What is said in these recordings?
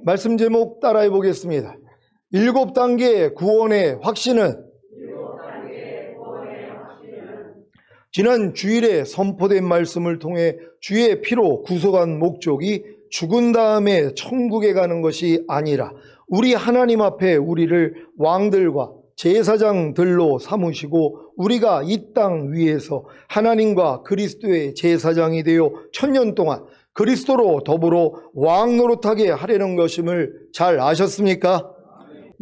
말씀 제목 따라해 보겠습니다. 7단계 구원의 확신은 지난 주일에 선포된 말씀을 통해 주의 피로 구속한 목적이 죽은 다음에 천국에 가는 것이 아니라 우리 하나님 앞에 우리를 왕들과 제사장들로 삼으시고 우리가 이 땅 위에서 하나님과 그리스도의 제사장이 되어 1000년 동안 그리스도로 더불어 왕 노릇하게 하려는 것임을 잘 아셨습니까?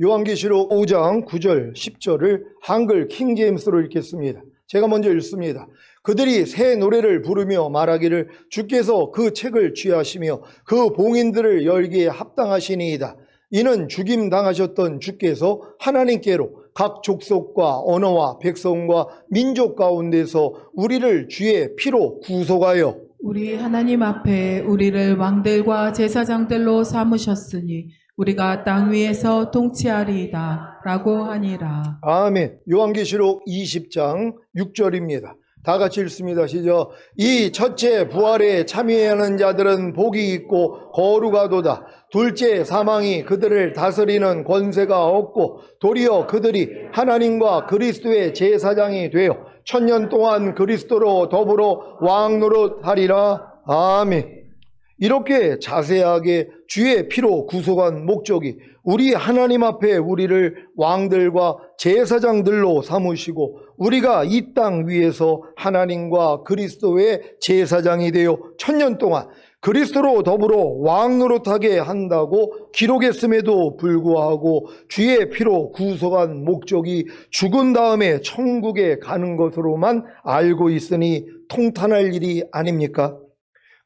요한계시록 5장 9절 10절을 한글 킹제임스로 읽겠습니다. 제가 먼저 읽습니다. 그들이 새 노래를 부르며 말하기를 주께서 그 책을 취하시며 그 봉인들을 열기에 합당하시니이다. 이는 죽임 당하셨던 주께서 하나님께로 각 족속과 언어와 백성과 민족 가운데서 우리를 주의 피로 구속하여 우리 하나님 앞에 우리를 왕들과 제사장들로 삼으셨으니 우리가 땅 위에서 통치하리이다 라고 하니라. 아멘. 요한계시록 20장 6절입니다. 다 같이 읽습니다. 시작. 이 첫째 부활에 참여하는 자들은 복이 있고 거룩하도다. 둘째 사망이 그들을 다스리는 권세가 없고 도리어 그들이 하나님과 그리스도의 제사장이 되어 1000년 동안 그리스도로 더불어 왕 노릇하리라. 아멘. 이렇게 자세하게 주의 피로 구속한 목적이 우리 하나님 앞에 우리를 왕들과 제사장들로 삼으시고 우리가 이 땅 위에서 하나님과 그리스도의 제사장이 되어 1000년 동안 그리스도로 더불어 왕 노릇하게 한다고 기록했음에도 불구하고 주의 피로 구속한 목적이 죽은 다음에 천국에 가는 것으로만 알고 있으니 통탄할 일이 아닙니까?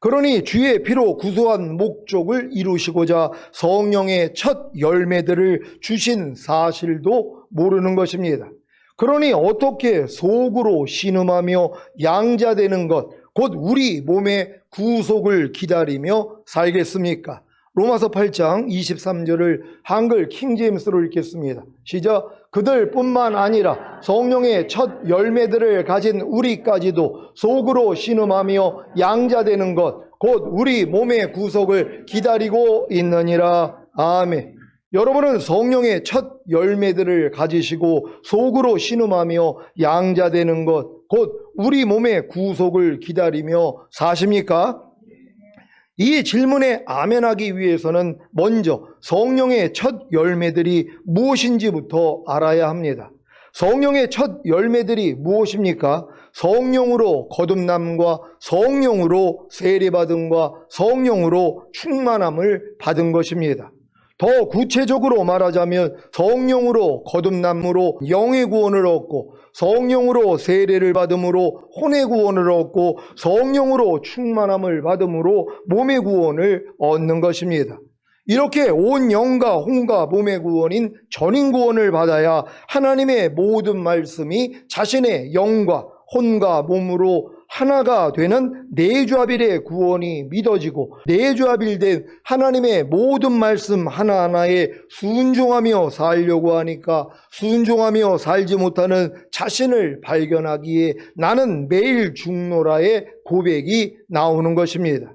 그러니 주의 피로 구속한 목적을 이루시고자 성령의 첫 열매들을 주신 사실도 모르는 것입니다. 그러니 어떻게 속으로 신음하며 양자되는 것, 곧 우리 몸의 구속을 기다리며 살겠습니까? 로마서 8장 23절을 한글 킹제임스로 읽겠습니다. 시작. 그들뿐만 아니라 성령의 첫 열매들을 가진 우리까지도 속으로 신음하며 양자되는 것, 곧 우리 몸의 구속을 기다리고 있느니라. 아멘. 여러분은 성령의 첫 열매들을 가지시고 속으로 신음하며 양자되는 것, 곧 우리 몸의 구속을 기다리며 사십니까? 이 질문에 아멘하기 위해서는 먼저 성령의 첫 열매들이 무엇인지부터 알아야 합니다. 성령의 첫 열매들이 무엇입니까? 성령으로 거듭남과 성령으로 세례받음과 성령으로 충만함을 받은 것입니다. 더 구체적으로 말하자면 성령으로 거듭남으로 영의 구원을 얻고 성령으로 세례를 받음으로 혼의 구원을 얻고 성령으로 충만함을 받음으로 몸의 구원을 얻는 것입니다. 이렇게 온 영과 혼과 몸의 구원인 전인 구원을 받아야 하나님의 모든 말씀이 자신의 영과 혼과 몸으로 하나가 되는 내주합일의 구원이 믿어지고 내주합일된 하나님의 모든 말씀 하나하나에 순종하며 살려고 하니까 순종하며 살지 못하는 자신을 발견하기에 나는 매일 죽노라의 고백이 나오는 것입니다.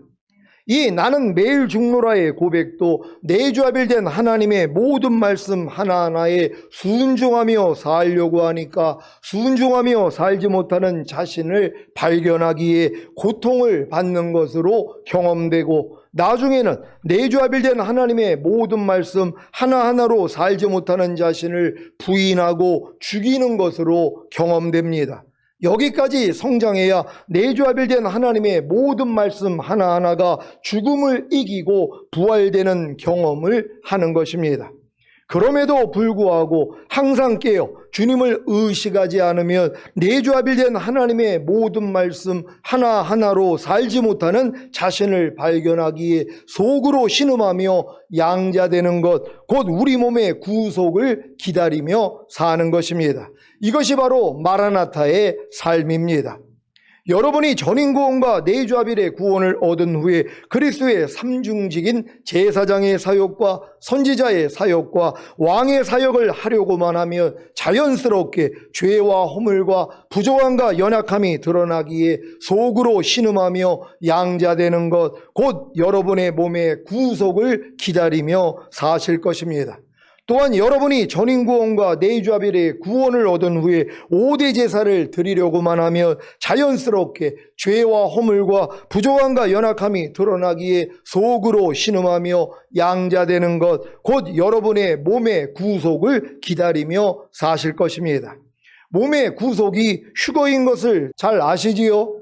이 나는 매일 죽노라의 고백도 내주합일된 하나님의 모든 말씀 하나하나에 순종하며 살려고 하니까 순종하며 살지 못하는 자신을 발견하기에 고통을 받는 것으로 경험되고 나중에는 내주합일된 하나님의 모든 말씀 하나하나로 살지 못하는 자신을 부인하고 죽이는 것으로 경험됩니다. 여기까지 성장해야 내주합일된 하나님의 모든 말씀 하나하나가 죽음을 이기고 부활되는 경험을 하는 것입니다. 그럼에도 불구하고 항상 깨어 주님을 의식하지 않으면 내주합일된 하나님의 모든 말씀 하나하나로 살지 못하는 자신을 발견하기에 속으로 신음하며 양자되는 것, 곧 우리 몸의 구속을 기다리며 사는 것입니다. 이것이 바로 마라나타의 삶입니다. 여러분이 전인구원과 내주아벨의 구원을 얻은 후에 그리스도의 삼중직인 제사장의 사역과 선지자의 사역과 왕의 사역을 하려고만 하면 자연스럽게 죄와 허물과 부족함과 연약함이 드러나기에 속으로 신음하며 양자되는 것, 곧 여러분의 몸의 구속을 기다리며 사실 것입니다. 또한 여러분이 전인구원과 내주아벨의 구원을 얻은 후에 5대 제사를 드리려고만 하면 자연스럽게 죄와 허물과 부족함과 연약함이 드러나기에 속으로 신음하며 양자되는 것, 곧 여러분의 몸의 구속을 기다리며 사실 것입니다. 몸의 구속이 휴거인 것을 잘 아시지요?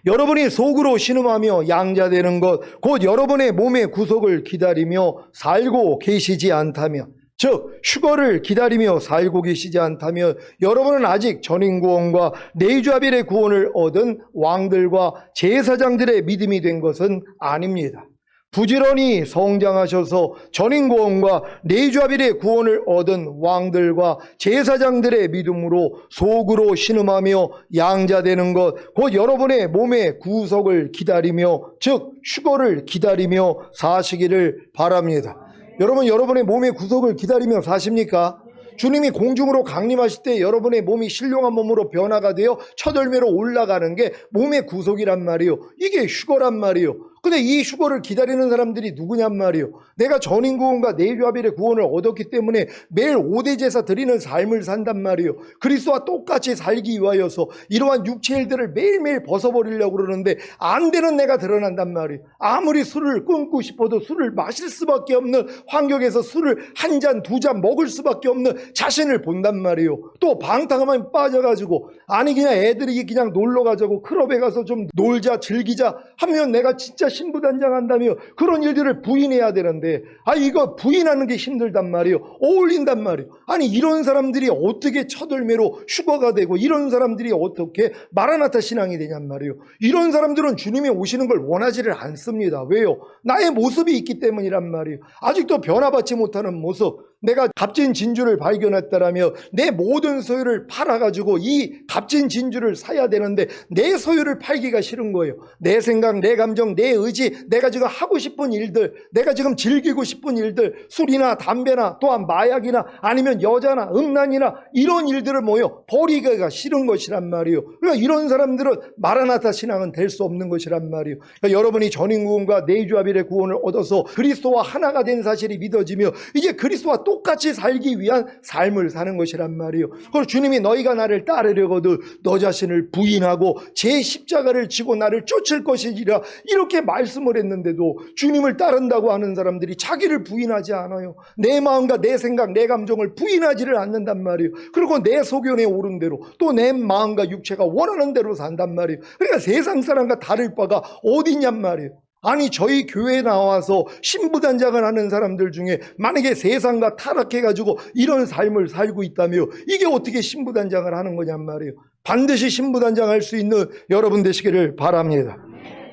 여러분이 속으로 신음하며 양자되는 것, 곧 여러분의 몸의 구속을 기다리며 살고 계시지 않다면, 즉 휴거를 기다리며 살고 계시지 않다면 여러분은 아직 전인구원과 내주아벨의 구원을 얻은 왕들과 제사장들의 믿음이 된 것은 아닙니다. 부지런히 성장하셔서 전인구원과 내주아벨의 구원을 얻은 왕들과 제사장들의 믿음으로 속으로 신음하며 양자되는 것, 곧 여러분의 몸의 구속을 기다리며, 즉 휴거를 기다리며 사시기를 바랍니다. 여러분, 여러분의 몸의 구속을 기다리며 사십니까? 주님이 공중으로 강림하실 때 여러분의 몸이 신령한 몸으로 변화가 되어 첫 열매로 올라가는 게 몸의 구속이란 말이에요. 이게 휴거란 말이에요. 근데 이 휴거를 기다리는 사람들이 누구냔 말이에요. 내가 전인구원과 내주아벨의 구원을 얻었기 때문에 매일 5대 제사 드리는 삶을 산단 말이에요. 그리스도와 똑같이 살기 위하여서 이러한 육체 일들을 매일매일 벗어버리려고 그러는데 안 되는 내가 드러난단 말이에요. 아무리 술을 끊고 싶어도 술을 마실 수밖에 없는 환경에서 술을 한 잔, 두 잔 먹을 수밖에 없는 자신을 본단 말이에요. 또 방탕하면 빠져가지고 아니 그냥 애들이 그냥 놀러가자고 클럽에 가서 좀 놀자 즐기자 하면 내가 진짜 신부단장한다며 그런 일들을 부인해야 되는데 이거 부인하는 게 힘들단 말이에요. 어울린단 말이에요. 아니 이런 사람들이 어떻게 첫 열매로 휴거가 되고 이런 사람들이 어떻게 마라나타 신앙이 되냔 말이에요. 이런 사람들은 주님이 오시는 걸 원하지를 않습니다. 왜요? 나의 모습이 있기 때문이란 말이에요. 아직도 변화받지 못하는 모습. 내가 값진 진주를 발견했다라며 내 모든 소유를 팔아가지고 이 값진 진주를 사야 되는데 내 소유를 팔기가 싫은 거예요. 내 생각, 내 감정, 내 의지, 내가 지금 하고 싶은 일들, 내가 지금 즐기고 싶은 일들, 술이나 담배나 또한 마약이나 아니면 여자나 음란이나 이런 일들을 버리기가 싫은 것이란 말이에요. 그러니까 이런 사람들은 마라나타 신앙은 될 수 없는 것이란 말이에요. 그러니까 여러분이 전인구원과 내주아벨의 구원을 얻어서 그리스도와 하나가 된 사실이 믿어지며 이제 그리스도와 똑같이 살기 위한 삶을 사는 것이란 말이에요. 그리고 주님이 너희가 나를 따르려거든 너 자신을 부인하고 제 십자가를 지고 나를 쫓을 것이니라 이렇게 말씀을 했는데도 주님을 따른다고 하는 사람들이 자기를 부인하지 않아요. 내 마음과 내 생각, 내 감정을 부인하지를 않는단 말이에요. 그리고 내 소견에 오른 대로 또 내 마음과 육체가 원하는 대로 산단 말이에요. 그러니까 세상 사람과 다를 바가 어디냔 말이에요. 아니 저희 교회에 나와서 신부단장을 하는 사람들 중에 만약에 세상과 타락해가지고 이런 삶을 살고 있다며 이게 어떻게 신부단장을 하는 거냔 말이에요. 반드시 신부단장할 수 있는 여러분 되시기를 바랍니다.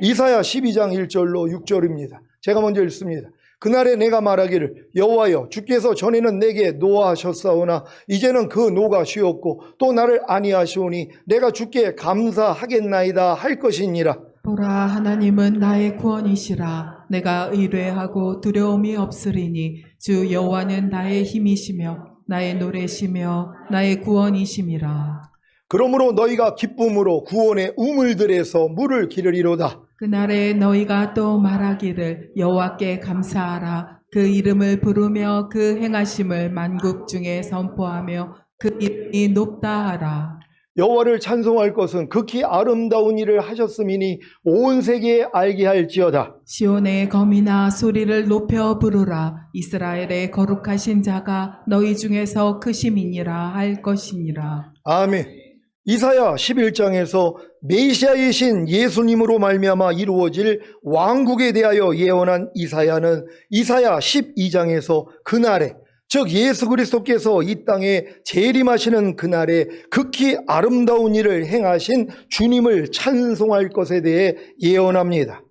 이사야 12장 1절로 6절입니다. 제가 먼저 읽습니다. 그날에 내가 말하기를 여호와여 주께서 전에는 내게 노하셨사오나 이제는 그 노가 쉬었고 또 나를 아니하시오니 내가 주께 감사하겠나이다 할 것이니라. 보라, 하나님은 나의 구원이시라. 내가 의뢰하고 두려움이 없으리니 주 여호와는 나의 힘이시며 나의 노래시며 나의 구원이심이라. 그러므로 너희가 기쁨으로 구원의 우물들에서 물을 기르리로다. 그날에 너희가 또 말하기를 여호와께 감사하라. 그 이름을 부르며 그 행하심을 만국 중에 선포하며 그 이름이 높다 하라. 여호와를 찬송할 것은 극히 아름다운 일을 하셨음이니 온 세계에 알게 할지어다. 시온의 거미나 소리를 높여 부르라. 이스라엘의 거룩하신 자가 너희 중에서 크심이니라 할 것이니라. 아멘. 이사야 11장에서 메시아의 신 예수님으로 말미암아 이루어질 왕국에 대하여 예언한 이사야는 이사야 12장에서 그날에 즉 예수 그리스도께서 이 땅에 재림하시는 그날에 극히 아름다운 일을 행하신 주님을 찬송할 것에 대해 예언합니다.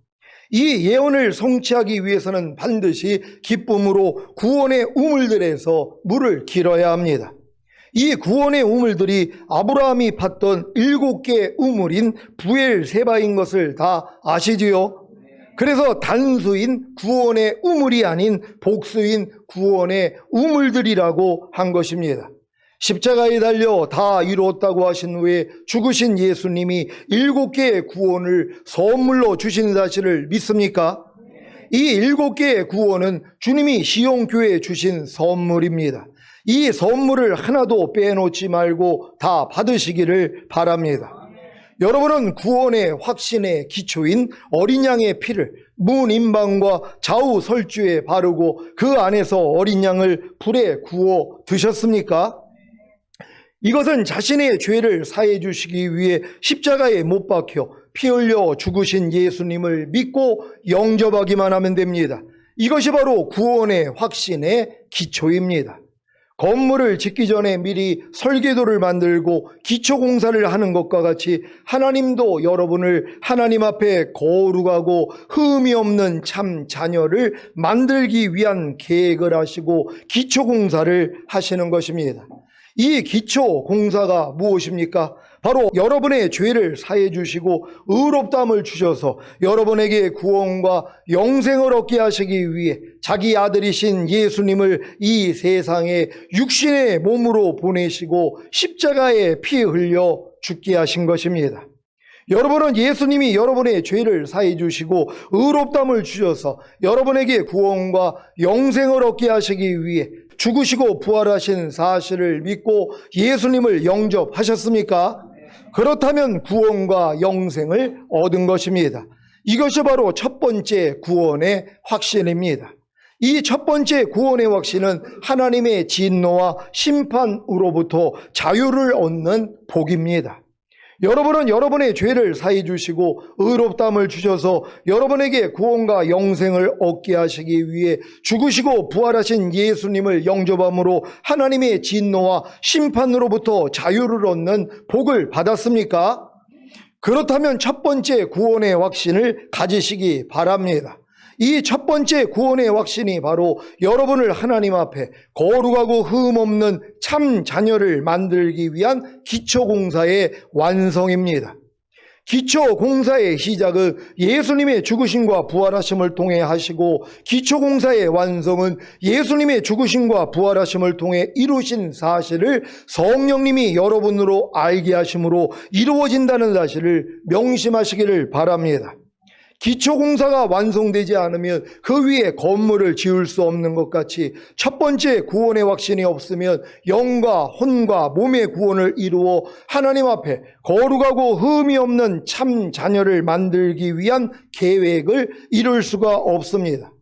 이 예언을 성취하기 위해서는 반드시 기쁨으로 구원의 우물들에서 물을 길어야 합니다. 이 구원의 우물들이 아브라함이 팠던 7개의 우물인 부엘세바인 것을 다 아시지요? 그래서 단수인 구원의 우물이 아닌 복수인 구원의 우물들이라고 한 것입니다. 십자가에 달려 다 이루었다고 하신 후에 죽으신 예수님이 7개의 구원을 선물로 주신 사실을 믿습니까? 이 7개의 구원은 주님이 시온교회에 주신 선물입니다. 이 선물을 하나도 빼놓지 말고 다 받으시기를 바랍니다. 여러분은 구원의 확신의 기초인 어린 양의 피를 문임방과 좌우 설주에 바르고 그 안에서 어린 양을 불에 구워 드셨습니까? 이것은 자신의 죄를 사해 주시기 위해 십자가에 못 박혀 피 흘려 죽으신 예수님을 믿고 영접하기만 하면 됩니다. 이것이 바로 구원의 확신의 기초입니다. 건물을 짓기 전에 미리 설계도를 만들고 기초공사를 하는 것과 같이 하나님도 여러분을 하나님 앞에 거룩하고 흠이 없는 참 자녀를 만들기 위한 계획을 하시고 기초공사를 하시는 것입니다. 이 기초공사가 무엇입니까? 바로 여러분의 죄를 사해 주시고 의롭다함을 주셔서 여러분에게 구원과 영생을 얻게 하시기 위해 자기 아들이신 예수님을 이 세상에 육신의 몸으로 보내시고 십자가에 피 흘려 죽게 하신 것입니다. 여러분은 예수님이 여러분의 죄를 사해 주시고 의롭다함을 주셔서 여러분에게 구원과 영생을 얻게 하시기 위해 죽으시고 부활하신 사실을 믿고 예수님을 영접하셨습니까? 그렇다면 구원과 영생을 얻은 것입니다. 이것이 바로 첫 번째 구원의 확신입니다. 이 첫 번째 구원의 확신은 하나님의 진노와 심판으로부터 자유를 얻는 복입니다. 여러분은 여러분의 죄를 사해 주시고 의롭다함을 주셔서 여러분에게 구원과 영생을 얻게 하시기 위해 죽으시고 부활하신 예수님을 영접함으로 하나님의 진노와 심판으로부터 자유를 얻는 복을 받았습니까? 그렇다면 첫 번째 구원의 확신을 가지시기 바랍니다. 이 첫 번째 구원의 확신이 바로 여러분을 하나님 앞에 거룩하고 흠 없는 참 자녀를 만들기 위한 기초공사의 완성입니다. 기초공사의 시작은 예수님의 죽으심과 부활하심을 통해 하시고 기초공사의 완성은 예수님의 죽으심과 부활하심을 통해 이루신 사실을 성령님이 여러분으로 알게 하심으로 이루어진다는 사실을 명심하시기를 바랍니다. 기초공사가 완성되지 않으면 그 위에 건물을 지을 수 없는 것 같이 첫 번째 구원의 확신이 없으면 영과 혼과 몸의 구원을 이루어 하나님 앞에 거룩하고 흠이 없는 참 자녀를 만들기 위한 계획을 이룰 수가 없습니다.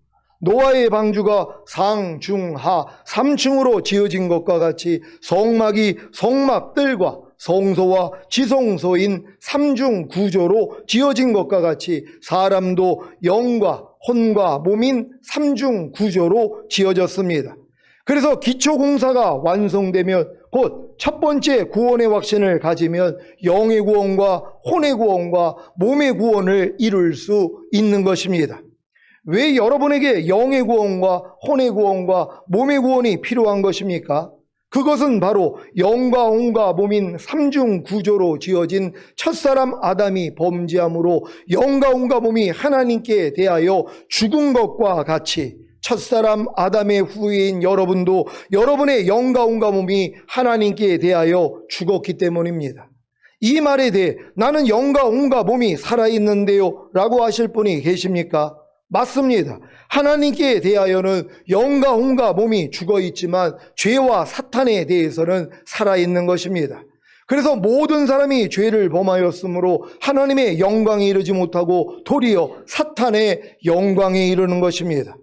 노아의 방주가 상, 중, 하 3층으로 지어진 것과 같이 성막이 성막들과 성소와 지성소인 3중 구조로 지어진 것과 같이 사람도 영과 혼과 몸인 3중 구조로 지어졌습니다. 그래서 기초공사가 완성되면 곧 첫 번째 구원의 확신을 가지면 영의 구원과 혼의 구원과 몸의 구원을 이룰 수 있는 것입니다. 왜 여러분에게 영의 구원과 혼의 구원과 몸의 구원이 필요한 것입니까? 그것은 바로 영과 혼과 몸인 3중 구조로 지어진 첫사람 아담이 범죄함으로 영과 혼과 몸이 하나님께 대하여 죽은 것과 같이 첫사람 아담의 후예인 여러분도 여러분의 영과 혼과 몸이 하나님께 대하여 죽었기 때문입니다. 이 말에 대해 나는 영과 혼과 몸이 살아있는데요 라고 하실 분이 계십니까? 맞습니다. 하나님께 대하여는 영과 혼과 몸이 죽어 있지만 죄와 사탄에 대해서는 살아있는 것입니다. 그래서 모든 사람이 죄를 범하였으므로 하나님의 영광에 이르지 못하고 도리어 사탄의 영광에 이르는 것입니다.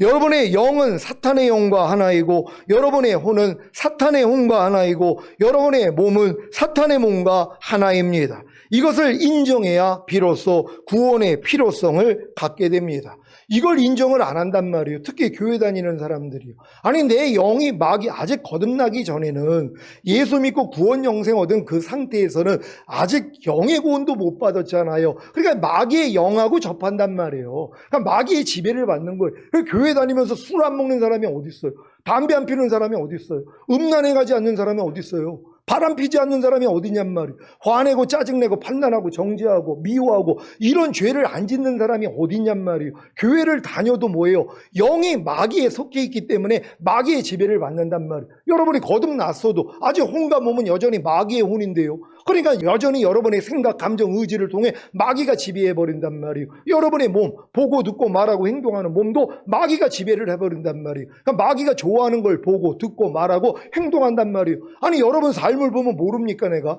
여러분의 영은 사탄의 영과 하나이고 여러분의 혼은 사탄의 혼과 하나이고 여러분의 몸은 사탄의 몸과 하나입니다. 이것을 인정해야 비로소 구원의 필요성을 갖게 됩니다. 이걸 인정을 안 한단 말이에요. 특히 교회 다니는 사람들이요. 아니 내 영이 막이 아직 거듭나기 전에는 예수 믿고 구원 영생 얻은 그 상태에서는 아직 영의 구원도 못 받았잖아요. 그러니까 마귀의 영하고 접한단 말이에요. 그러니까 마귀의 지배를 받는 거예요. 그러니까 교회 다니면서 술 안 먹는 사람이 어디 있어요? 담배 안 피우는 사람이 어디 있어요? 음란에 가지 않는 사람이 어디 있어요? 바람 피지 않는 사람이 어디냔 말이에요. 화내고 짜증내고 판단하고 정죄하고 미워하고 이런 죄를 안 짓는 사람이 어디냔 말이에요. 교회를 다녀도 뭐예요? 영이 마귀에 섞여 있기 때문에 마귀의 지배를 받는단 말이에요. 여러분이 거듭났어도 아직 혼과 몸은 여전히 마귀의 혼인데요. 그러니까 여전히 여러분의 생각, 감정, 의지를 통해 마귀가 지배해버린단 말이에요. 여러분의 몸, 보고 듣고 말하고 행동하는 몸도 마귀가 지배를 해버린단 말이에요. 그러니까 마귀가 좋아하는 걸 보고 듣고 말하고 행동한단 말이에요. 아니 여러분 삶을 보면 모릅니까 내가?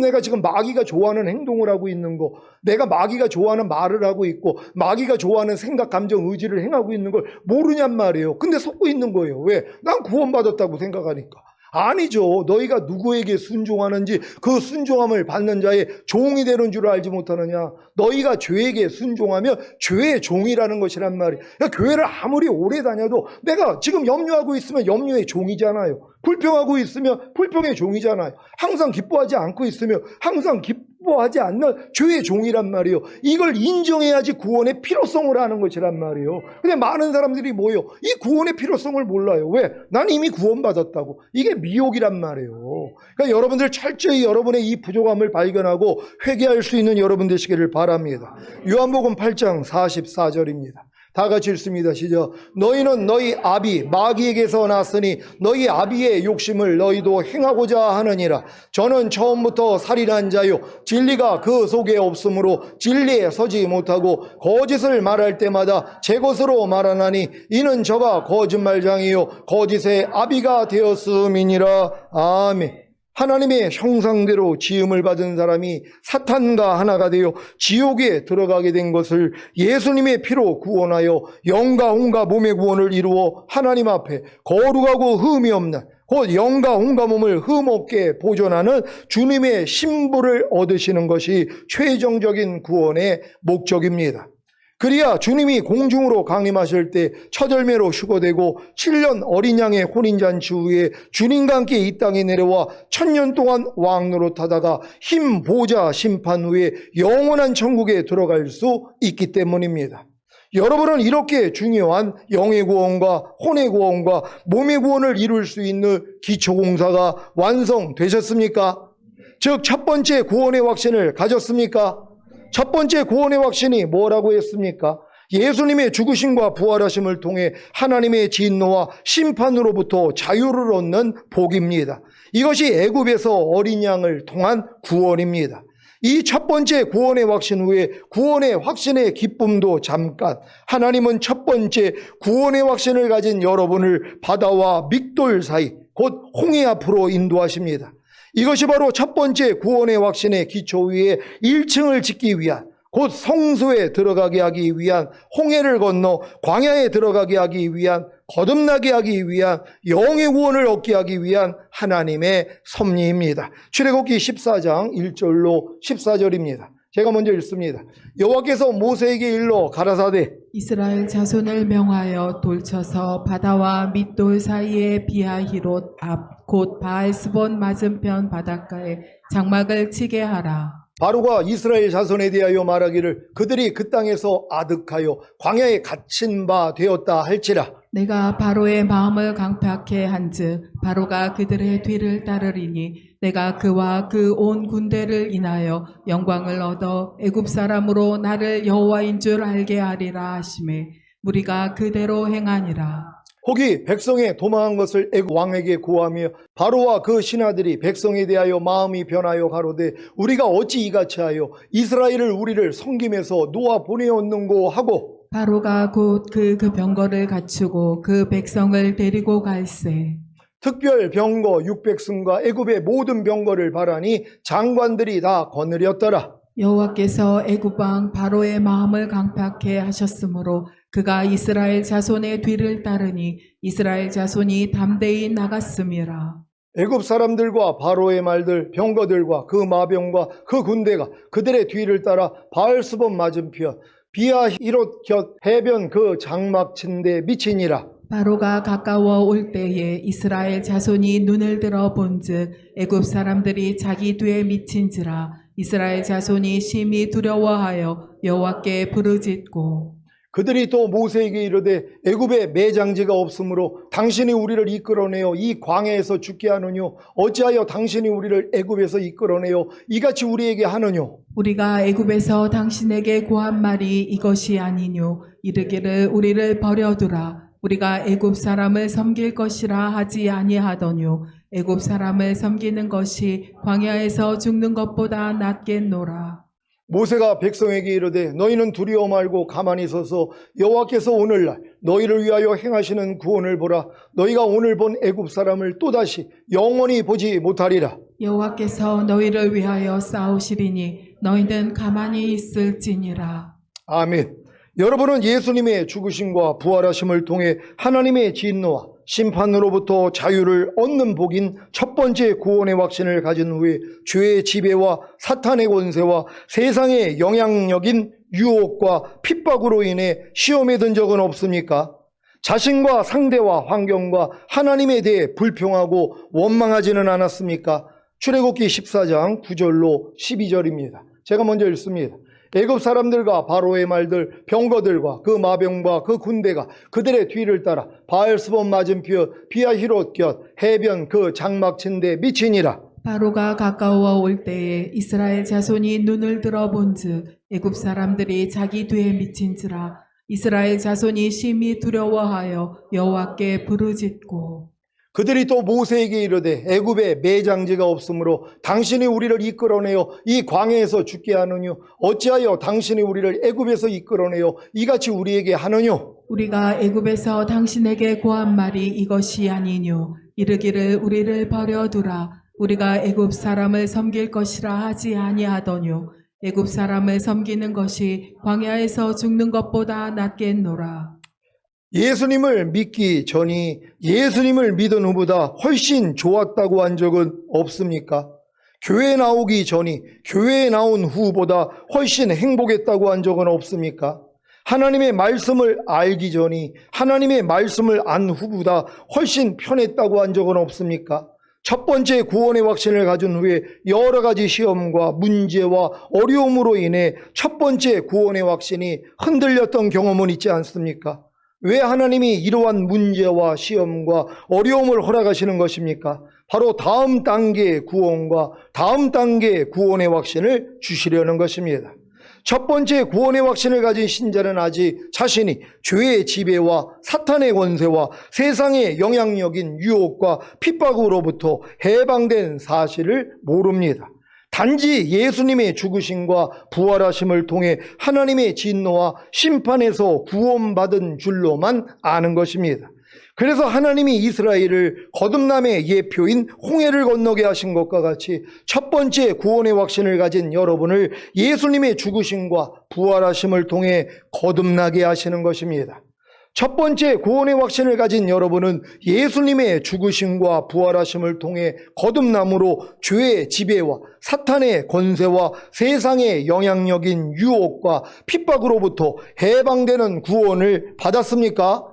내가 지금 마귀가 좋아하는 행동을 하고 있는 거, 내가 마귀가 좋아하는 말을 하고 있고 마귀가 좋아하는 생각, 감정, 의지를 행하고 있는 걸 모르냔 말이에요. 근데 속고 있는 거예요. 왜? 난 구원받았다고 생각하니까. 아니죠. 너희가 누구에게 순종하는지 그 순종함을 받는 자의 종이 되는 줄 알지 못하느냐. 너희가 죄에게 순종하면 죄의 종이라는 것이란 말이에요. 그러니까 교회를 아무리 오래 다녀도 내가 지금 염려하고 있으면 염려의 종이잖아요. 불평하고 있으면 불평의 종이잖아요. 항상 기뻐하지 않고 있으면 항상 기뻐하지 않는 죄의 종이란 말이에요. 이걸 인정해야지 구원의 필요성을 아는 것이란 말이에요. 근데 많은 사람들이 뭐예요? 이 구원의 필요성을 몰라요. 왜? 난 이미 구원받았다고. 이게 미혹이란 말이에요. 그러니까 여러분들 철저히 여러분의 이 부족함을 발견하고 회개할 수 있는 여러분 되시기를 바랍니다. 요한복음 8장 44절입니다. 다 같이 읽습니다. 시작. 너희는 너희 아비 마귀에게서 났으니 너희 아비의 욕심을 너희도 행하고자 하느니라. 저는 처음부터 살인한 자요 진리가 그 속에 없으므로 진리에 서지 못하고 거짓을 말할 때마다 제 것으로 말하나니 이는 저가 거짓말장이요 거짓의 아비가 되었음이니라. 아멘. 하나님의 형상대로 지음을 받은 사람이 사탄과 하나가 되어 지옥에 들어가게 된 것을 예수님의 피로 구원하여 영과 혼과 몸의 구원을 이루어 하나님 앞에 거룩하고 흠이 없는 곧 영과 혼과 몸을 흠 없게 보존하는 주님의 신부를 얻으시는 것이 최종적인 구원의 목적입니다. 그리야 주님이 공중으로 강림하실 때 첫 열매로 휴거되고 7년 어린 양의 혼인잔치 후에 주님과 함께 이 땅에 내려와 1000년 동안 왕노릇하다가 흰 보좌 심판 후에 영원한 천국에 들어갈 수 있기 때문입니다. 여러분은 이렇게 중요한 영의 구원과 혼의 구원과 몸의 구원을 이룰 수 있는 기초공사가 완성되셨습니까? 즉 첫 번째 구원의 확신을 가졌습니까? 첫 번째 구원의 확신이 뭐라고 했습니까? 예수님의 죽으심과 부활하심을 통해 하나님의 진노와 심판으로부터 자유를 얻는 복입니다. 이것이 애굽에서 어린 양을 통한 구원입니다. 이 첫 번째 구원의 확신 후에 구원의 확신의 기쁨도 잠깐, 하나님은 첫 번째 구원의 확신을 가진 여러분을 바다와 믹돌 사이 곧 홍해 앞으로 인도하십니다. 이것이 바로 첫 번째 구원의 확신의 기초 위에 1층을 짓기 위한 곧 성소에 들어가게 하기 위한 홍해를 건너 광야에 들어가게 하기 위한 거듭나게 하기 위한 영의 구원을 얻게 하기 위한 하나님의 섭리입니다. 출애굽기 14장 1절로 14절입니다. 제가 먼저 읽습니다. 여호와께서 모세에게 일러 가라사대 이스라엘 자손을 명하여 돌쳐서 바다와 밋돌 사이의 비하히롯 앞 곧 바알스본 맞은편 바닷가에 장막을 치게 하라. 바로가 이스라엘 자손에 대하여 말하기를 그들이 그 땅에서 아득하여 광야에 갇힌 바 되었다 할지라. 내가 바로의 마음을 강팍해 한즉 바로가 그들의 뒤를 따르리니 내가 그와 그 온 군대를 인하여 영광을 얻어 애굽 사람으로 나를 여호와인 줄 알게 하리라 하시매 무리가 그대로 행하니라. 혹이 백성의 도망한 것을 애굽 왕에게 고하며 바로와 그 신하들이 백성에 대하여 마음이 변하여 가로되 우리가 어찌 이같이 하여 이스라엘을 우리를 섬김에서 놓아 보내었는고 하고 바로가 곧 그 병거를 갖추고 그 백성을 데리고 갈새 특별 병거 600승과 애굽의 모든 병거를 바라니 장관들이 다 거느렸더라. 여호와께서 애굽 왕 바로의 마음을 강팍해 하셨으므로 그가 이스라엘 자손의 뒤를 따르니 이스라엘 자손이 담대히 나갔음이라. 애굽 사람들과 바로의 말들, 병거들과 그 마병과 그 군대가 그들의 뒤를 따라 바알스본 맞은편 비아 히롯 곁 해변 그 장막 친데 미치니라. 바로가 가까워 올 때에 이스라엘 자손이 눈을 들어 본즉 애굽 사람들이 자기 뒤에 미친지라. 이스라엘 자손이 심히 두려워하여 여호와께 부르짖고 그들이 또 모세에게 이르되 애굽에 매장지가 없으므로 당신이 우리를 이끌어내어 이 광야에서 죽게 하느뇨 어찌하여 당신이 우리를 애굽에서 이끌어내어 이같이 우리에게 하느뇨. 우리가 애굽에서 당신에게 고한 말이 이것이 아니뇨. 이르기를 우리를 버려두라. 우리가 애굽 사람을 섬길 것이라 하지 아니하더뇨. 애굽 사람을 섬기는 것이 광야에서 죽는 것보다 낫겠노라. 모세가 백성에게 이르되 너희는 두려워 말고 가만히 서서 여호와께서 오늘날 너희를 위하여 행하시는 구원을 보라. 너희가 오늘 본 애굽 사람을 또다시 영원히 보지 못하리라. 여호와께서 너희를 위하여 싸우시리니 너희는 가만히 있을지니라. 아멘. 여러분은 예수님의 죽으심과 부활하심을 통해 하나님의 진노와 심판으로부터 자유를 얻는 복인 첫 번째 구원의 확신을 가진 후에 죄의 지배와 사탄의 권세와 세상의 영향력인 유혹과 핍박으로 인해 시험에 든 적은 없습니까? 자신과 상대와 환경과 하나님에 대해 불평하고 원망하지는 않았습니까? 출애굽기 14장 9절로 12절입니다. 제가 먼저 읽습니다. 애굽 사람들과 바로의 말들 병거들과 그 마병과 그 군대가 그들의 뒤를 따라 바알스본 맞은편 비아히롯 곁 해변 그 장막 친데 미치니라. 바로가 가까워 올 때에 이스라엘 자손이 눈을 들어 본즉 애굽 사람들이 자기 뒤에 미친지라. 이스라엘 자손이 심히 두려워하여 여호와께 부르짖고 그들이 또 모세에게 이르되 애굽에 매장지가 없으므로 당신이 우리를 이끌어내어 이 광야에서 죽게 하느뇨 어찌하여 당신이 우리를 애굽에서 이끌어내어 이같이 우리에게 하느뇨. 우리가 애굽에서 당신에게 고한 말이 이것이 아니뇨. 이르기를 우리를 버려두라. 우리가 애굽 사람을 섬길 것이라 하지 아니하더뇨. 애굽 사람을 섬기는 것이 광야에서 죽는 것보다 낫겠노라. 예수님을 믿기 전이 예수님을 믿은 후보다 훨씬 좋았다고 한 적은 없습니까? 교회 나오기 전이 교회에 나온 후보다 훨씬 행복했다고 한 적은 없습니까? 하나님의 말씀을 알기 전이 하나님의 말씀을 안 후보다 훨씬 편했다고 한 적은 없습니까? 첫 번째 구원의 확신을 가진 후에 여러 가지 시험과 문제와 어려움으로 인해 첫 번째 구원의 확신이 흔들렸던 경험은 있지 않습니까? 왜 하나님이 이러한 문제와 시험과 어려움을 허락하시는 것입니까? 바로 다음 단계의 구원과 다음 단계의 구원의 확신을 주시려는 것입니다. 첫 번째 구원의 확신을 가진 신자는 아직 자신이 죄의 지배와 사탄의 권세와 세상의 영향력인 유혹과 핍박으로부터 해방된 사실을 모릅니다. 단지 예수님의 죽으심과 부활하심을 통해 하나님의 진노와 심판에서 구원받은 줄로만 아는 것입니다. 그래서 하나님이 이스라엘을 거듭남의 예표인 홍해를 건너게 하신 것과 같이 첫 번째 구원의 확신을 가진 여러분을 예수님의 죽으심과 부활하심을 통해 거듭나게 하시는 것입니다. 첫 번째 구원의 확신을 가진 여러분은 예수님의 죽으심과 부활하심을 통해 거듭남으로 죄의 지배와 사탄의 권세와 세상의 영향력인 유혹과 핍박으로부터 해방되는 구원을 받았습니까?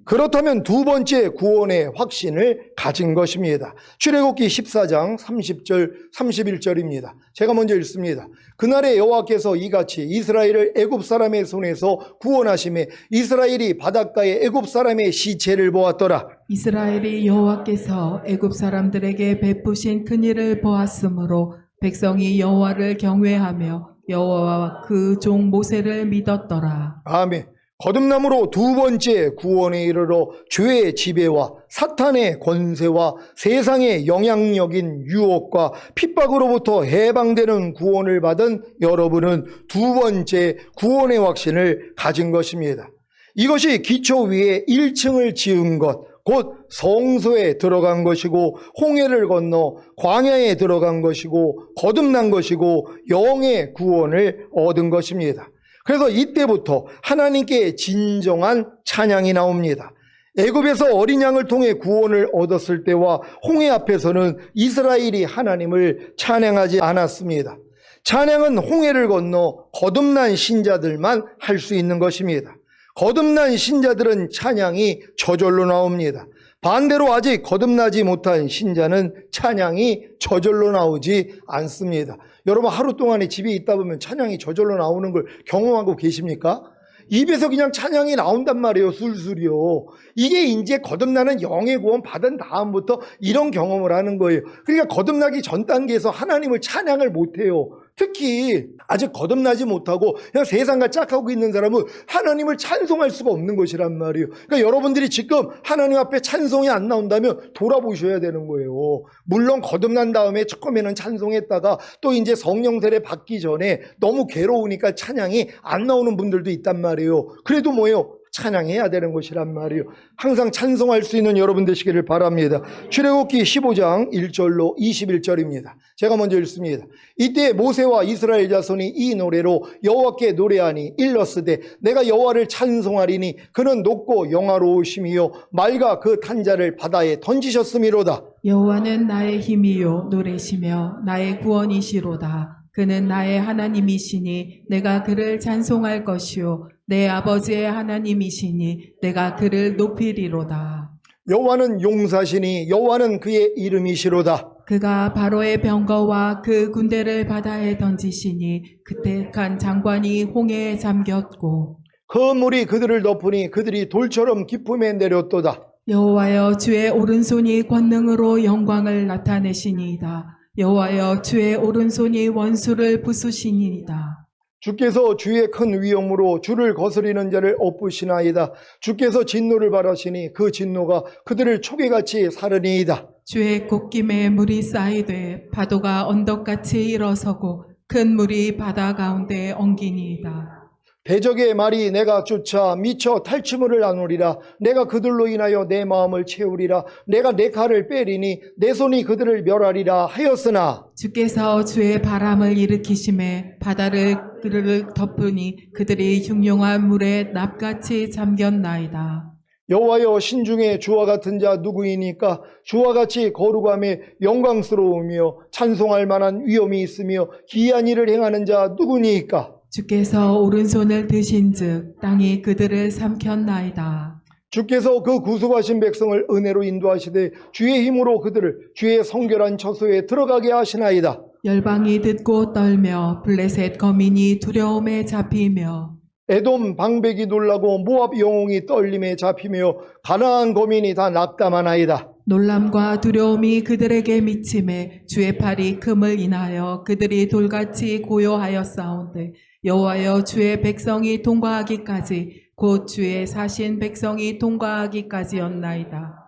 그렇다면 두 번째 구원의 확신을 가진 것입니다. 출애굽기 14장 30절 31절입니다. 제가 먼저 읽습니다. 그날에 여호와께서 이같이 이스라엘을 애굽 사람의 손에서 구원하심에 이스라엘이 바닷가에 애굽 사람의 시체를 보았더라. 이스라엘이 여호와께서 애굽 사람들에게 베푸신 큰 일을 보았으므로 백성이 여호와를 경외하며 여호와와 그 종 모세를 믿었더라. 아멘. 거듭남으로 두 번째 구원에 이르러 죄의 지배와 사탄의 권세와 세상의 영향력인 유혹과 핍박으로부터 해방되는 구원을 받은 여러분은 두 번째 구원의 확신을 가진 것입니다. 이것이 기초 위에 1층을 지은 것, 곧 성소에 들어간 것이고 홍해를 건너 광야에 들어간 것이고 거듭난 것이고 영의 구원을 얻은 것입니다. 그래서 이때부터 하나님께 진정한 찬양이 나옵니다. 애굽에서 어린 양을 통해 구원을 얻었을 때와 홍해 앞에서는 이스라엘이 하나님을 찬양하지 않았습니다. 찬양은 홍해를 건너 거듭난 신자들만 할 수 있는 것입니다. 거듭난 신자들은 찬양이 저절로 나옵니다. 반대로 아직 거듭나지 못한 신자는 찬양이 저절로 나오지 않습니다. 여러분 하루 동안에 집에 있다 보면 찬양이 저절로 나오는 걸 경험하고 계십니까? 입에서 그냥 찬양이 나온단 말이에요. 술술이요. 이게 이제 거듭나는 영의 구원 받은 다음부터 이런 경험을 하는 거예요. 그러니까 거듭나기 전 단계에서 하나님을 찬양을 못해요. 특히 아직 거듭나지 못하고 그냥 세상과 짝하고 있는 사람은 하나님을 찬송할 수가 없는 것이란 말이에요. 그러니까 여러분들이 지금 하나님 앞에 찬송이 안 나온다면 돌아보셔야 되는 거예요. 물론 거듭난 다음에 처음에는 찬송했다가 또 이제 성령 세례 받기 전에 너무 괴로우니까 찬양이 안 나오는 분들도 있단 말이에요. 그래도 뭐예요? 찬양해야 되는 것이란 말이에요. 항상 찬송할 수 있는 여러분 되시기를 바랍니다. 출애굽기 15장 1절로 21절입니다. 제가 먼저 읽습니다. 이때 모세와 이스라엘 자손이 이 노래로 여호와께 노래하니 일렀으되 내가 여호와를 찬송하리니 그는 높고 영화로우심이요 맑아 그 탄자를 바다에 던지셨음이로다. 여호와는 나의 힘이요 노래시며 나의 구원이시로다. 그는 나의 하나님이시니 내가 그를 찬송할 것이요 내 아버지의 하나님이시니 내가 그를 높이리로다. 여호와는 용사시니 여호와는 그의 이름이시로다. 그가 바로의 병거와 그 군대를 바다에 던지시니 그때간 장관이 홍해에 잠겼고 그 물이 그들을 덮으니 그들이 돌처럼 깊음에 내렸도다. 여호와여 주의 오른손이 권능으로 영광을 나타내시니이다. 여호와여 주의 오른손이 원수를 부수시니이다. 주께서 주의 큰 위엄으로 주를 거스리는 자를 엎으시나이다. 주께서 진노를 바라시니 그 진노가 그들을 초계같이 사르니이다. 주의 곶김에 물이 쌓이되 파도가 언덕같이 일어서고 큰 물이 바다 가운데 엉기니이다. 대적의 말이 내가 쫓아 미쳐 탈취물을 나누리라. 내가 그들로 인하여 내 마음을 채우리라. 내가 내 칼을 빼리니 내 손이 그들을 멸하리라 하였으나 주께서 주의 바람을 일으키심에 바다를 그들을 덮으니 그들이 흉용한 물에 납같이 잠겼나이다. 여호와여 신중에 주와 같은 자 누구이니까? 주와 같이 거룩함에 영광스러우며 찬송할 만한 위엄이 있으며 기이한 일을 행하는 자 누구니까? 주께서 오른손을 드신즉 땅이 그들을 삼켰나이다. 주께서 그 구속하신 백성을 은혜로 인도하시되 주의 힘으로 그들을 주의 성결한 처소에 들어가게 하시나이다. 열방이 듣고 떨며 블레셋 거민이 두려움에 잡히며 에돔 방백이 놀라고 모압 영웅이 떨림에 잡히며 가나안 거민이 다 낙담하나이다. 놀람과 두려움이 그들에게 미침에 주의 팔이 금을 인하여 그들이 돌같이 고요하였사온데 여호와여 주의 백성이 통과하기까지 곧 주의 사신 백성이 통과하기까지였나이다.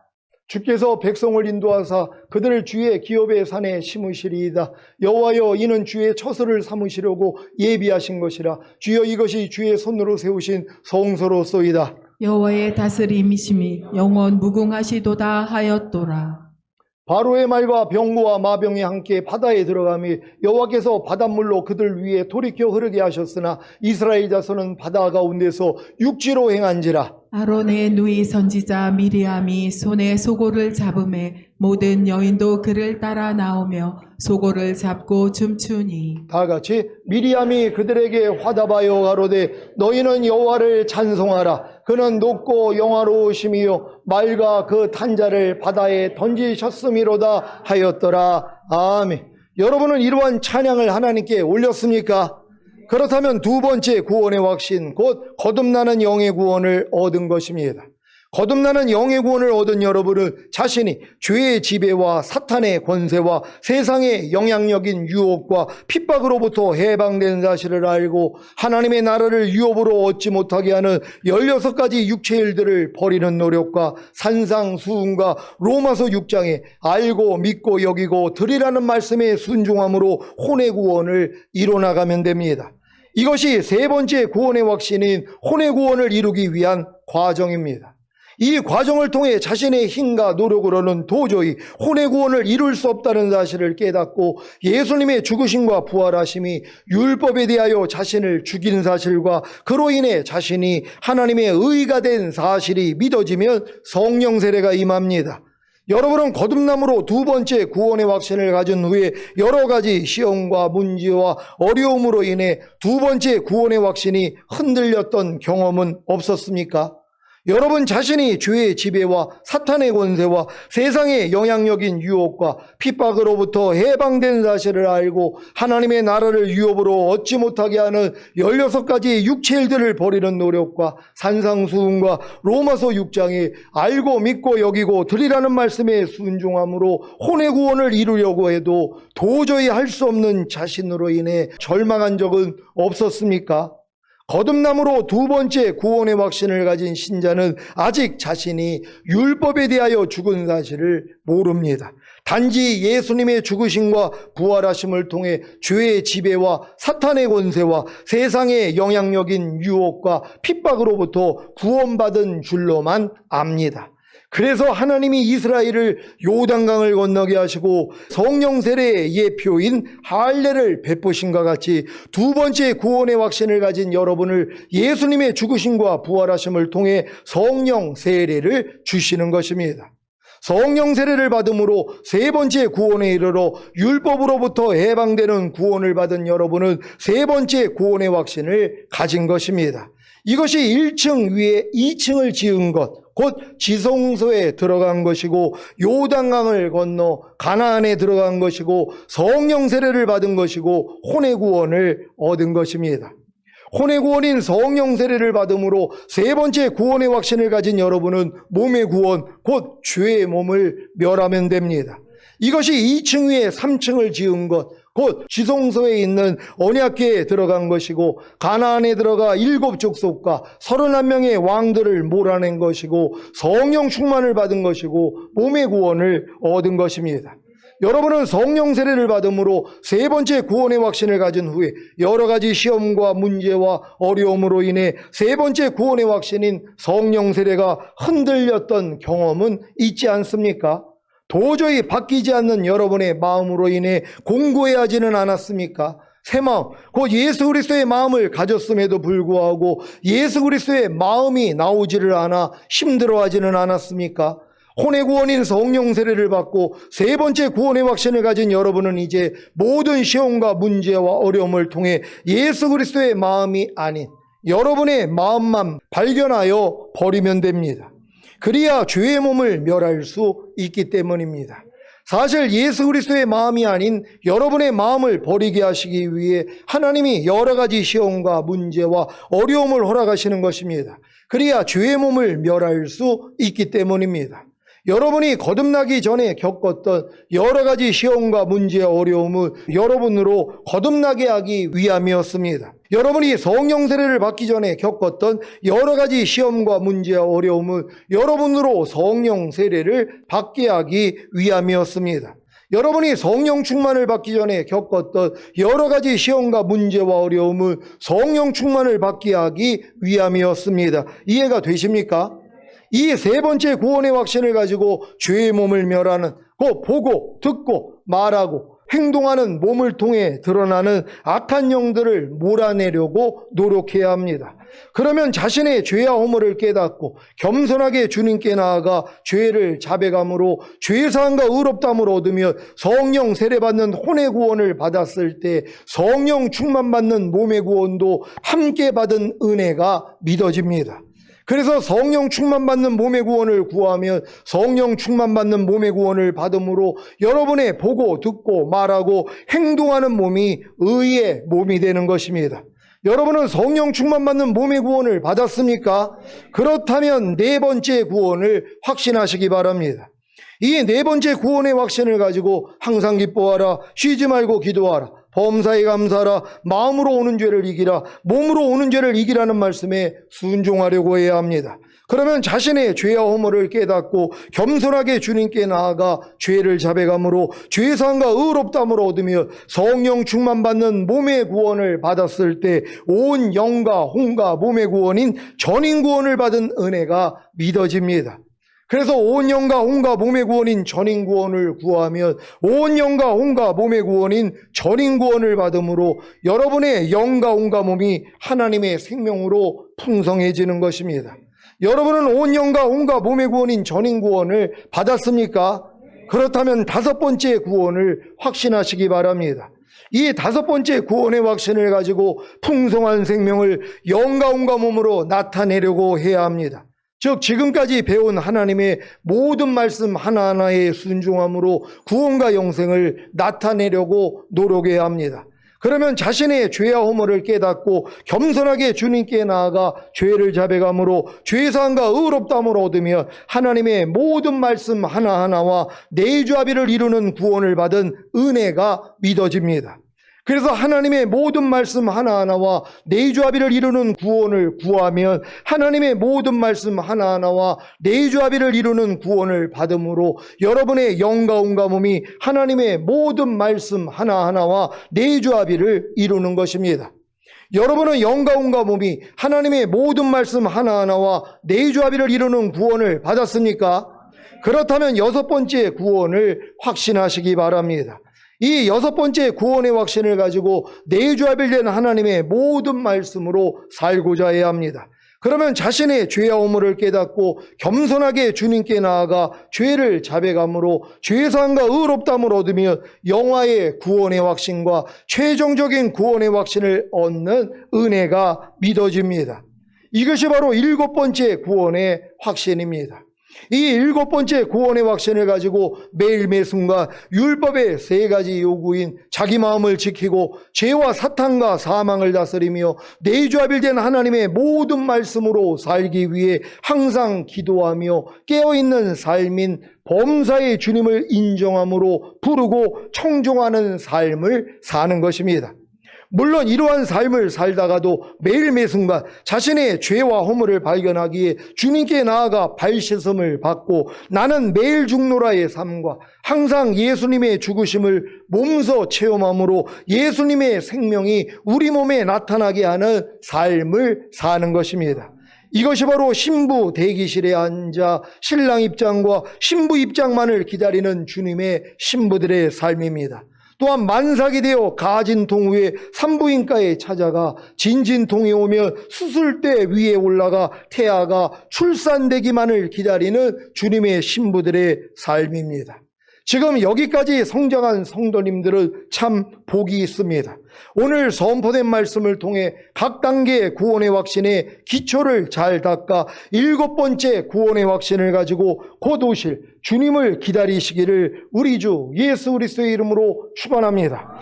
주께서 백성을 인도하사 그들을 주의 기업의 산에 심으시리이다. 여호와여 이는 주의 처소를 삼으시려고 예비하신 것이라. 주여 이것이 주의 손으로 세우신 성소로소이다. 여호와의 다스림이심이 영원 무궁하시도다 하였도라. 바로의 말과 병거와 마병이 함께 바다에 들어가며 여호와께서 바닷물로 그들 위에 돌이켜 흐르게 하셨으나 이스라엘 자손은 바다 가운데서 육지로 행한지라. 아론의 누이 선지자 미리암이 손에 소고를 잡음에 모든 여인도 그를 따라 나오며 소고를 잡고 춤추니 다 같이 미리암이 그들에게 화답하여 가로되 너희는 여호와를 찬송하라. 그는 높고 영화로우심이요 맑아 그 탄자를 바다에 던지셨음이로다 하였더라. 아멘. 여러분은 이러한 찬양을 하나님께 올렸습니까? 그렇다면 두 번째 구원의 확신, 곧 거듭나는 영의 구원을 얻은 것입니다. 거듭나는 영의 구원을 얻은 여러분은 자신이 죄의 지배와 사탄의 권세와 세상의 영향력인 유혹과 핍박으로부터 해방된 사실을 알고 하나님의 나라를 유업으로 얻지 못하게 하는 16가지 육체의 일들을 버리는 노력과 산상수훈과 로마서 6장에 알고 믿고 여기고 드리라는 말씀에 순종함으로 혼의 구원을 이뤄나가면 됩니다. 이것이 세 번째 구원의 확신인 혼의 구원을 이루기 위한 과정입니다. 이 과정을 통해 자신의 힘과 노력으로는 도저히 혼의 구원을 이룰 수 없다는 사실을 깨닫고 예수님의 죽으심과 부활하심이 율법에 대하여 자신을 죽인 사실과 그로 인해 자신이 하나님의 의가 된 사실이 믿어지면 성령 세례가 임합니다. 여러분은 거듭남으로 두 번째 구원의 확신을 가진 후에 여러 가지 시험과 문제와 어려움으로 인해 두 번째 구원의 확신이 흔들렸던 경험은 없었습니까? 여러분 자신이 죄의 지배와 사탄의 권세와 세상의 영향력인 유혹과 핍박으로부터 해방된 사실을 알고 하나님의 나라를 유업으로 얻지 못하게 하는 16가지의 육체일들을 버리는 노력과 산상수훈과 로마서 6장에 알고 믿고 여기고 드리라는 말씀에 순종함으로 혼의 구원을 이루려고 해도 도저히 할 수 없는 자신으로 인해 절망한 적은 없었습니까? 거듭남으로 두 번째 구원의 확신을 가진 신자는 아직 자신이 율법에 대하여 죽은 사실을 모릅니다. 단지 예수님의 죽으심과 부활하심을 통해 죄의 지배와 사탄의 권세와 세상의 영향력인 유혹과 핍박으로부터 구원받은 줄로만 압니다. 그래서 하나님이 이스라엘을 요단강을 건너게 하시고 성령 세례의 예표인 할례를 베푸신과 같이 두 번째 구원의 확신을 가진 여러분을 예수님의 죽으심과 부활하심을 통해 성령 세례를 주시는 것입니다. 성령 세례를 받음으로 세 번째 구원에 이르러 율법으로부터 해방되는 구원을 받은 여러분은 세 번째 구원의 확신을 가진 것입니다. 이것이 1층 위에 2층을 지은 것, 곧 지성소에 들어간 것이고 요단강을 건너 가나안에 들어간 것이고 성령 세례를 받은 것이고 혼의 구원을 얻은 것입니다. 혼의 구원인 성령 세례를 받음으로 세 번째 구원의 확신을 가진 여러분은 몸의 구원, 곧 죄의 몸을 멸하면 됩니다. 이것이 2층 위에 3층을 지은 것, 곧 지성소에 있는 언약궤에 들어간 것이고 가나안에 들어가 7족속과 31명의 왕들을 몰아낸 것이고 성령 충만을 받은 것이고 몸의 구원을 얻은 것입니다. 여러분은 성령 세례를 받음으로 세 번째 구원의 확신을 가진 후에 여러 가지 시험과 문제와 어려움으로 인해 세 번째 구원의 확신인 성령 세례가 흔들렸던 경험은 있지 않습니까? 도저히 바뀌지 않는 여러분의 마음으로 인해 공고해하지는 않았습니까? 새 마음, 곧 예수 그리스도의 마음을 가졌음에도 불구하고 예수 그리스도의 마음이 나오지를 않아 힘들어하지는 않았습니까? 혼의 구원인 성령 세례를 받고 세 번째 구원의 확신을 가진 여러분은 이제 모든 시험과 문제와 어려움을 통해 예수 그리스도의 마음이 아닌 여러분의 마음만 발견하여 버리면 됩니다. 그래야 죄의 몸을 멸할 수 있기 때문입니다. 사실 예수 그리스도의 마음이 아닌 여러분의 마음을 버리게 하시기 위해 하나님이 여러 가지 시험과 문제와 어려움을 허락하시는 것입니다. 그래야 죄의 몸을 멸할 수 있기 때문입니다. 여러분이 거듭나기 전에 겪었던 여러 가지 시험과 문제와 어려움은 여러분으로 거듭나게 하기 위함이었습니다. 여러분이 성령 세례를 받기 전에 겪었던 여러 가지 시험과 문제와 어려움은 여러분으로 성령 세례를 받게 하기 위함이었습니다. 여러분이 성령 충만을 받기 전에 겪었던 여러 가지 시험과 문제와 어려움은 성령 충만을 받게 하기 위함이었습니다. 이해가 되십니까? 이 세 번째 구원의 확신을 가지고 죄의 몸을 멸하는, 곧 보고 듣고 말하고 행동하는 몸을 통해 드러나는 악한 영들을 몰아내려고 노력해야 합니다. 그러면 자신의 죄와 허물을 깨닫고 겸손하게 주님께 나아가 죄를 자백함으로 죄사함과 의롭다함을 얻으며 성령 세례받는 혼의 구원을 받았을 때 성령 충만받는 몸의 구원도 함께 받은 은혜가 믿어집니다. 그래서 성령 충만받는 몸의 구원을 구하면 성령 충만받는 몸의 구원을 받음으로 여러분의 보고 듣고 말하고 행동하는 몸이 의의 몸이 되는 것입니다. 여러분은 성령 충만받는 몸의 구원을 받았습니까? 그렇다면 네 번째 구원을 확신하시기 바랍니다. 이 네 번째 구원의 확신을 가지고 항상 기뻐하라, 쉬지 말고 기도하라, 범사에 감사하라, 마음으로 오는 죄를 이기라, 몸으로 오는 죄를 이기라는 말씀에 순종하려고 해야 합니다. 그러면 자신의 죄와 허물을 깨닫고 겸손하게 주님께 나아가 죄를 자백함으로 죄사함과 의롭다함을 얻으며 성령 충만받는 몸의 구원을 받았을 때 온 영과 혼과 몸의 구원인 전인 구원을 받은 은혜가 믿어집니다. 그래서 온 영과 혼과 몸의 구원인 전인 구원을 구하면 온 영과 혼과 몸의 구원인 전인 구원을 받음으로 여러분의 영과 혼과 몸이 하나님의 생명으로 풍성해지는 것입니다. 여러분은 온 영과 온갖 몸의 구원인 전인 구원을 받았습니까? 그렇다면 다섯 번째 구원을 확신하시기 바랍니다. 이 다섯 번째 구원의 확신을 가지고 풍성한 생명을 영과 온갖 몸으로 나타내려고 해야 합니다. 즉 지금까지 배운 하나님의 모든 말씀 하나하나에 순종함으로 구원과 영생을 나타내려고 노력해야 합니다. 그러면 자신의 죄와 허물을 깨닫고 겸손하게 주님께 나아가 죄를 자백함으로 죄사함과 의롭다함을 얻으며 하나님의 모든 말씀 하나하나와 내주합의를 이루는 구원을 받은 은혜가 믿어집니다. 그래서 하나님의 모든 말씀 하나하나와 내주합의를 이루는 구원을 구하면 하나님의 모든 말씀 하나하나와 내주합의를 이루는 구원을 받음으로 여러분의 영과 온과 몸이 하나님의 모든 말씀 하나하나와 내주합의를 이루는 것입니다. 여러분은 영과 온과 몸이 하나님의 모든 말씀 하나하나와 내주합의를 이루는 구원을 받았습니까? 그렇다면 여섯 번째 구원을 확신하시기 바랍니다. 이 여섯 번째 구원의 확신을 가지고 내주합의된 하나님의 모든 말씀으로 살고자 해야 합니다. 그러면 자신의 죄와 허물을 깨닫고 겸손하게 주님께 나아가 죄를 자백함으로 죄사함과 의롭다함을 얻으며 영화의 구원의 확신과 최종적인 구원의 확신을 얻는 은혜가 믿어집니다. 이것이 바로 일곱 번째 구원의 확신입니다. 이 일곱 번째 구원의 확신을 가지고 매일 매순간 율법의 세 가지 요구인 자기 마음을 지키고 죄와 사탄과 사망을 다스리며 내주합의된 하나님의 모든 말씀으로 살기 위해 항상 기도하며 깨어있는 삶인 범사의 주님을 인정함으로 부르고 청종하는 삶을 사는 것입니다. 물론 이러한 삶을 살다가도 매일 매순간 자신의 죄와 허물을 발견하기에 주님께 나아가 발씻음을 받고 나는 매일 죽노라의 삶과 항상 예수님의 죽으심을 몸소 체험함으로 예수님의 생명이 우리 몸에 나타나게 하는 삶을 사는 것입니다. 이것이 바로 신부 대기실에 앉아 신랑 입장과 신부 입장만을 기다리는 주님의 신부들의 삶입니다. 또한 만삭이 되어 가진통 위에 산부인과에 찾아가 진진통이 오면 수술대 위에 올라가 태아가 출산되기만을 기다리는 주님의 신부들의 삶입니다. 지금 여기까지 성장한 성도님들은 참 복이 있습니다. 오늘 선포된 말씀을 통해 각 단계의 구원의 확신에 기초를 잘 닦아 일곱 번째 구원의 확신을 가지고 곧 오실 주님을 기다리시기를 우리 주 예수 그리스도의 이름으로 축원합니다.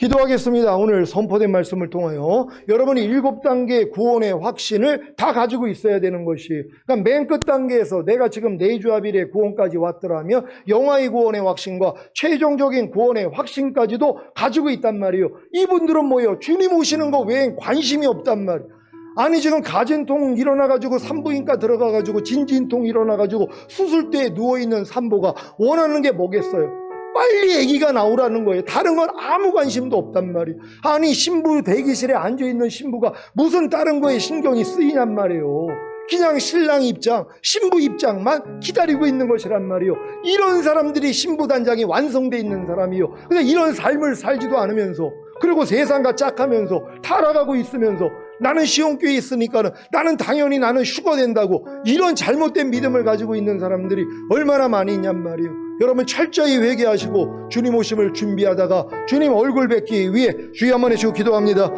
기도하겠습니다. 오늘 선포된 말씀을 통하여 여러분이 일곱 단계 구원의 확신을 다 가지고 있어야 되는 것이, 그러니까 맨 끝 단계에서 내가 지금 내주합의의 구원까지 왔더라면 영화의 구원의 확신과 최종적인 구원의 확신까지도 가지고 있단 말이에요. 이분들은 뭐예요? 주님 오시는 거 외엔 관심이 없단 말이에요. 아니 지금 가진통 일어나가지고 산부인과 들어가가지고 진진통 일어나가지고 수술대에 누워있는 산모가 원하는 게 뭐겠어요? 빨리 아기가 나오라는 거예요. 다른 건 아무 관심도 없단 말이에요. 아니 신부 대기실에 앉아있는 신부가 무슨 다른 거에 신경이 쓰이냔 말이에요. 그냥 신랑 입장, 신부 입장만 기다리고 있는 것이란 말이에요. 이런 사람들이 신부단장이 완성되어 있는 사람이요. 근데 이런 삶을 살지도 않으면서, 그리고 세상과 짝하면서 타락하고 있으면서 나는 시온교회에 있으니까 나는 당연히 나는 휴거 된다고, 이런 잘못된 믿음을 가지고 있는 사람들이 얼마나 많이 있냔 말이에요. 여러분 철저히 회개하시고 주님 오심을 준비하다가 주님 얼굴 뵙기 위해 주여 한번 해주시고 기도합니다.